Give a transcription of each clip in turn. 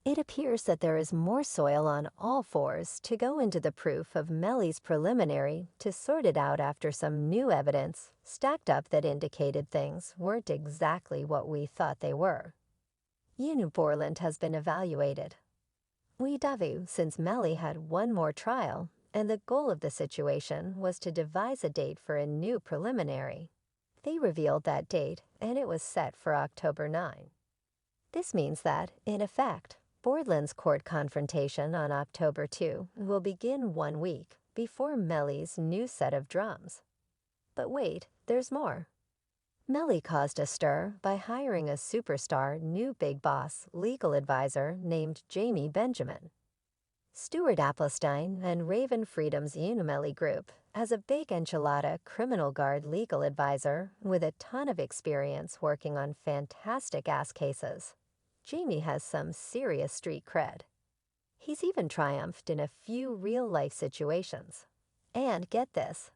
It appears that there is more soil on all fours to go into the proof of Melly's preliminary to sort it out after some new evidence stacked up that indicated things weren't exactly what we thought they were. YNW Bortlen has been evaluated. YNW, since Melly had one more trial, and the goal of the situation was to devise a date for a new preliminary. They revealed that date, and it was set for October 9. This means that, in effect, Bortlen's court confrontation on October 2 will begin 1 week before Melly's new set of drums. But wait, there's more. Melly caused a stir by hiring a superstar new big boss legal advisor named Jamie Benjamin. Stuart Applestein and Raven Freedom's YNW Group has a big enchilada criminal guard legal advisor with a ton of experience working on fantastic ass cases. Jamie has some serious street cred. He's even triumphed in a few real-life situations. And get this,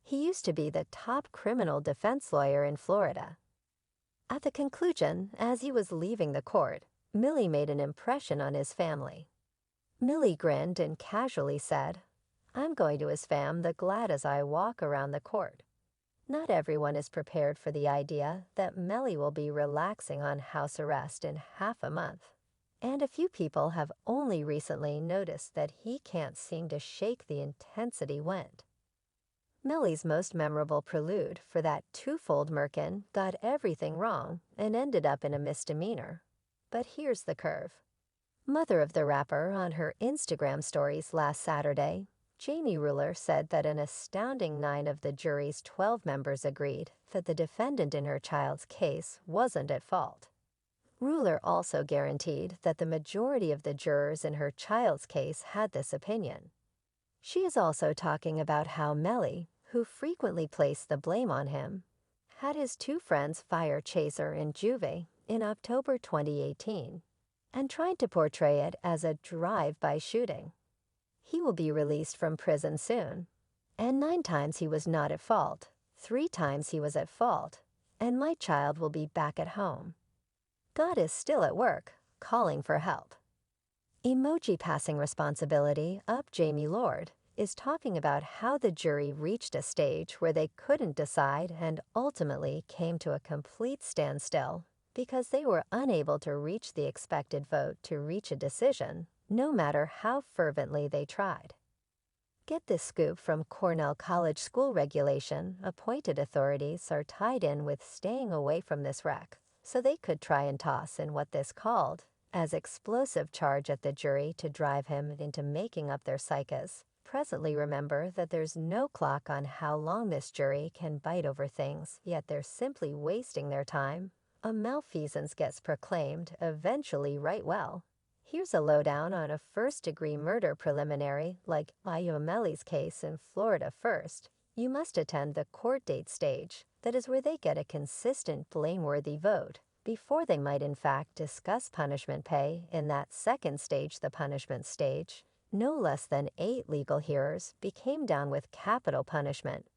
he used to be the top criminal defense lawyer in Florida. At the conclusion, as he was leaving the court, Millie made an impression on his family. Millie grinned and casually said, "I'm going to his fam the glad as I walk around the court." Not everyone is prepared for the idea that Melly will be relaxing on house arrest in half a month. And a few people have only recently noticed that he can't seem to shake the intensity went. Melly's most memorable prelude for that twofold merkin got everything wrong and ended up in a misdemeanor. But here's the curve. Mother of the rapper on her Instagram stories last Saturday, Jamie Ruler, said that an astounding 9 of the jury's 12 members agreed that the defendant in her child's case wasn't at fault. Ruler also guaranteed that the majority of the jurors in her child's case had this opinion. She is also talking about how Melly, who frequently placed the blame on him, had his 2 friends fire Chaser and Juve in October 2018 and tried to portray it as a drive-by shooting. He will be released from prison soon, and 9 times he was not at fault, 3 times he was at fault, and my child will be back at home. God is still at work, calling for help. Emoji passing responsibility up Jamie Lord is talking about how the jury reached a stage where they couldn't decide and ultimately came to a complete standstill because they were unable to reach the expected vote to reach a decision, no matter how fervently they tried. Get this scoop from Cornell College School Regulation. Appointed authorities are tied in with staying away from this wreck, so they could try and toss in what this called as explosive charge at the jury to drive him into making up their psyches. Presently remember that there's no clock on how long this jury can bite over things, yet they're simply wasting their time. A malfeasance gets proclaimed, eventually right well. Here's a lowdown on a first-degree murder preliminary like Melly's case in Florida first. You must attend the court date stage. That is where they get a consistent blameworthy vote before they might in fact discuss punishment pay in that second stage, the punishment stage. No less than 8 legal hearers became down with capital punishment.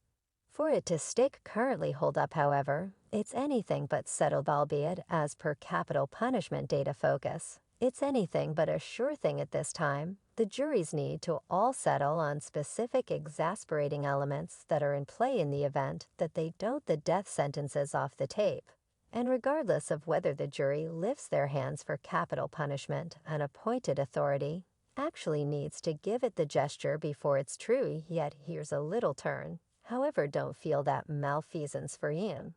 For it to stick currently hold up, however, it's anything but settled, albeit as per capital punishment data focus. It's anything but a sure thing at this time. The juries need to all settle on specific exasperating elements that are in play in the event that they don't the death sentences off the tape. And regardless of whether the jury lifts their hands for capital punishment, an appointed authority actually needs to give it the gesture before it's true. Yet here's a little turn. However, don't feel that malfeasance for Ian.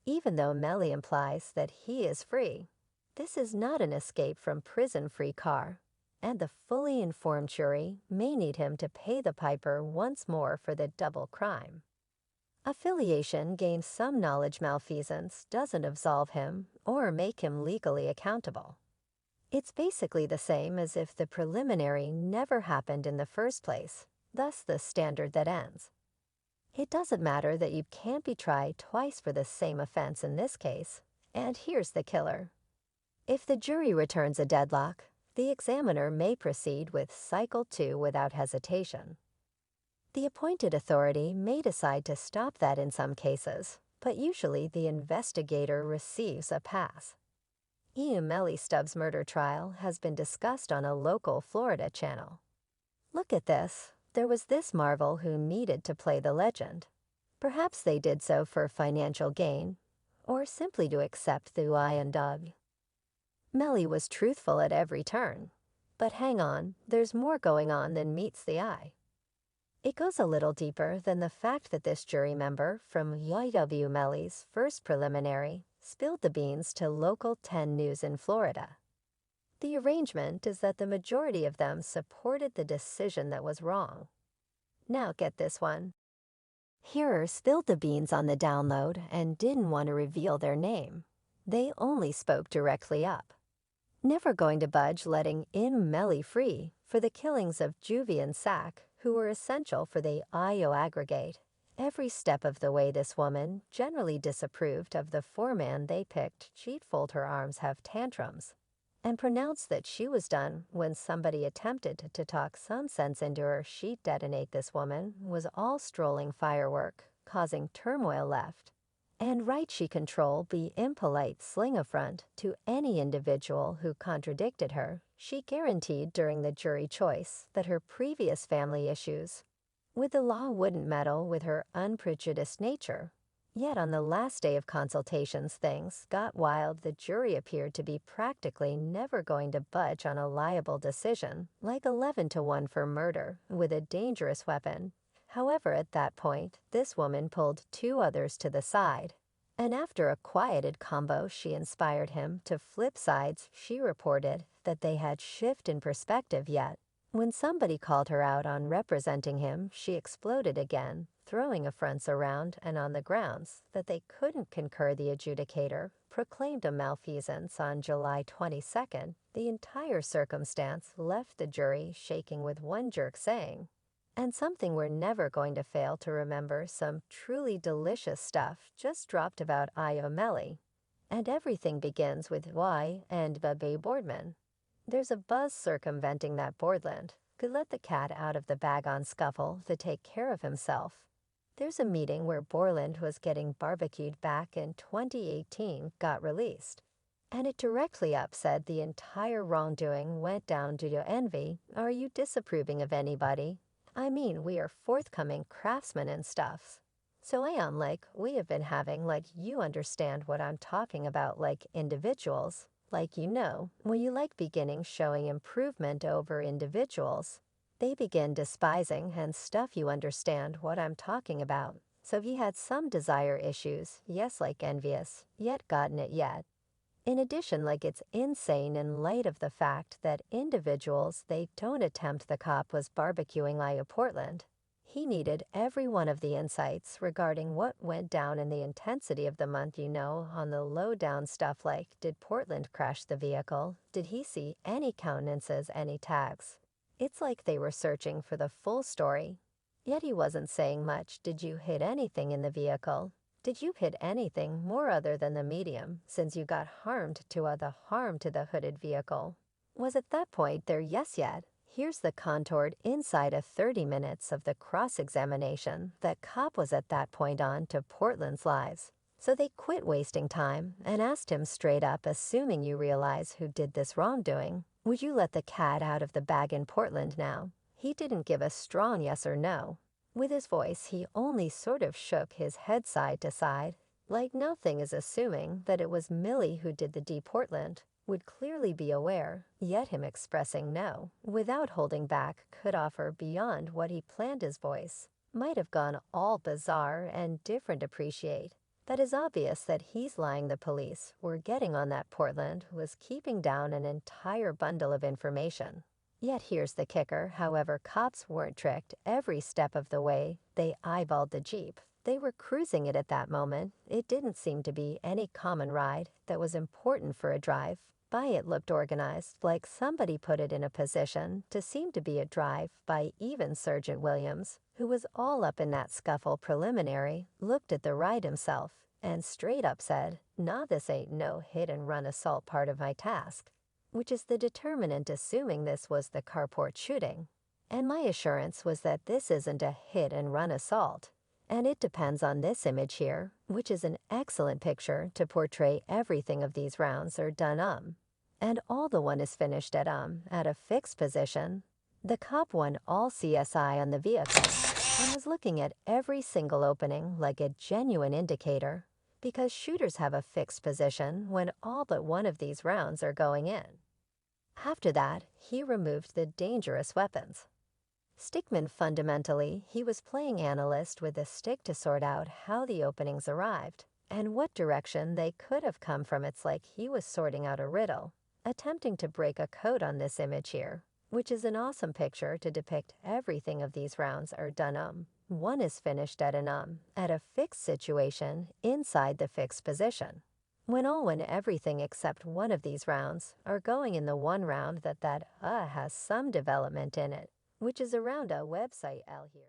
Even though Melly implies that he is free, this is not an escape from prison-free car, and the fully informed jury may need him to pay the piper once more for the double crime. Affiliation gained some knowledge malfeasance doesn't absolve him or make him legally accountable. It's basically the same as if the preliminary never happened in the first place, thus the standard that ends. It doesn't matter that you can't be tried twice for the same offense in this case, and here's the killer. If the jury returns a deadlock, the examiner may proceed with cycle 2 without hesitation. The appointed authority may decide to stop that in some cases, but usually the investigator receives a pass. Melly Stubbs' murder trial has been discussed on a local Florida channel. Look at this. There was this marvel who needed to play the legend. Perhaps they did so for financial gain, or simply to accept the YNW. Melly was truthful at every turn. But hang on, there's more going on than meets the eye. It goes a little deeper than the fact that this jury member from YW Melly's first preliminary spilled the beans to Local 10 News in Florida. The arrangement is that the majority of them supported the decision that was wrong. Now get this one. Hearer spilled the beans on the download and didn't want to reveal their name. They only spoke directly up. Never going to budge letting Melly free for the killings of Juvie and Sack, who were essential for the IO aggregate. Every step of the way this woman generally disapproved of the foreman they picked. She'd fold her arms, have tantrums, and pronounced that she was done when somebody attempted to talk some sense into her. She'd detonate. This woman was all strolling firework, causing turmoil left and right. She controlled the impolite sling affront to any individual who contradicted her. She guaranteed during the jury choice that her previous family issues with the law wouldn't meddle with her unprejudiced nature. Yet on the last day of consultations, things got wild. The jury appeared to be practically never going to budge on a liable decision, like 11-1 for murder with a dangerous weapon. However, at that point, this woman pulled two others to the side, and after a quieted combo, she inspired him to flip sides. She reported that they had shift in perspective, yet when somebody called her out on representing him, she exploded again, throwing affronts around and on the grounds that they couldn't concur. The adjudicator proclaimed a malfeasance on July 22nd. The entire circumstance left the jury shaking, with one jerk saying, "And something we're never going to fail to remember, some truly delicious stuff just dropped about Io Melly. And everything begins with YNW Bortlen. There's a buzz circumventing that Bortlen could let the cat out of the bag on scuffle to take care of himself. There's a meeting where Bortlen was getting barbecued back in 2018 got released, and it directly upset the entire wrongdoing went down due to envy. Are you disapproving of anybody? I mean, we are forthcoming craftsmen and stuffs. So like we have been having, like, you understand what I'm talking about, like individuals. Like, when you like beginning showing improvement over individuals, they begin despising and stuff. You understand what I'm talking about. So he had some desire issues, yes, like envious, yet gotten it yet. In addition, like, it's insane in light of the fact that individuals, they don't attempt. The cop was barbecuing Io Portland. He needed every one of the insights regarding what went down in the intensity of the month, on the low-down stuff like, did Portland crash the vehicle? Did he see any countenances, any tags? It's like they were searching for the full story. Yet he wasn't saying much. Did you hit anything in the vehicle? Did you hit anything more other than the medium, since you got harmed to the harm to the hooded vehicle? Was at that point there yes yet? Here's the contoured inside of 30 minutes of the cross-examination that cop was at that point on to Portland's lives. So they quit wasting time and asked him straight up, assuming you realize who did this wrongdoing, would you let the cat out of the bag in Portland now? He didn't give a strong yes or no. With his voice, he only sort of shook his head side to side, like nothing is assuming that it was Millie who did the D. Portland. Would clearly be aware, yet him expressing no, without holding back, could offer beyond what he planned. His voice might have gone all bizarre and different. Appreciate that is obvious that he's lying. The police were getting on that Portland was keeping down an entire bundle of information. Yet here's the kicker, however, cops weren't tricked every step of the way. They eyeballed the Jeep. They were cruising it at that moment. It didn't seem to be any common ride that was important for a drive. By it looked organized, like somebody put it in a position to seem to be a drive by. Even Sergeant Williams, who was all up in that scuffle preliminary, looked at the ride himself and straight up said, "Nah, this ain't no hit-and-run assault part of my task," which is the determinant, assuming this was the carport shooting. And my assurance was that this isn't a hit-and-run assault. And it depends on this image here, which is an excellent picture to portray everything of these rounds are done and all the one is finished at a fixed position. The cop won all CSI on the vehicle and was looking at every single opening like a genuine indicator, because shooters have a fixed position when all but one of these rounds are going in. After that, he removed the dangerous weapons. Stickman fundamentally, he was playing analyst with a stick to sort out how the openings arrived and what direction they could have come from. It's like he was sorting out a riddle, attempting to break a code on this image here, which is an awesome picture to depict everything of these rounds are done. One is finished at at a fixed situation inside the fixed position. When everything except one of these rounds are going in the one round that has some development in it, which is around a website out here.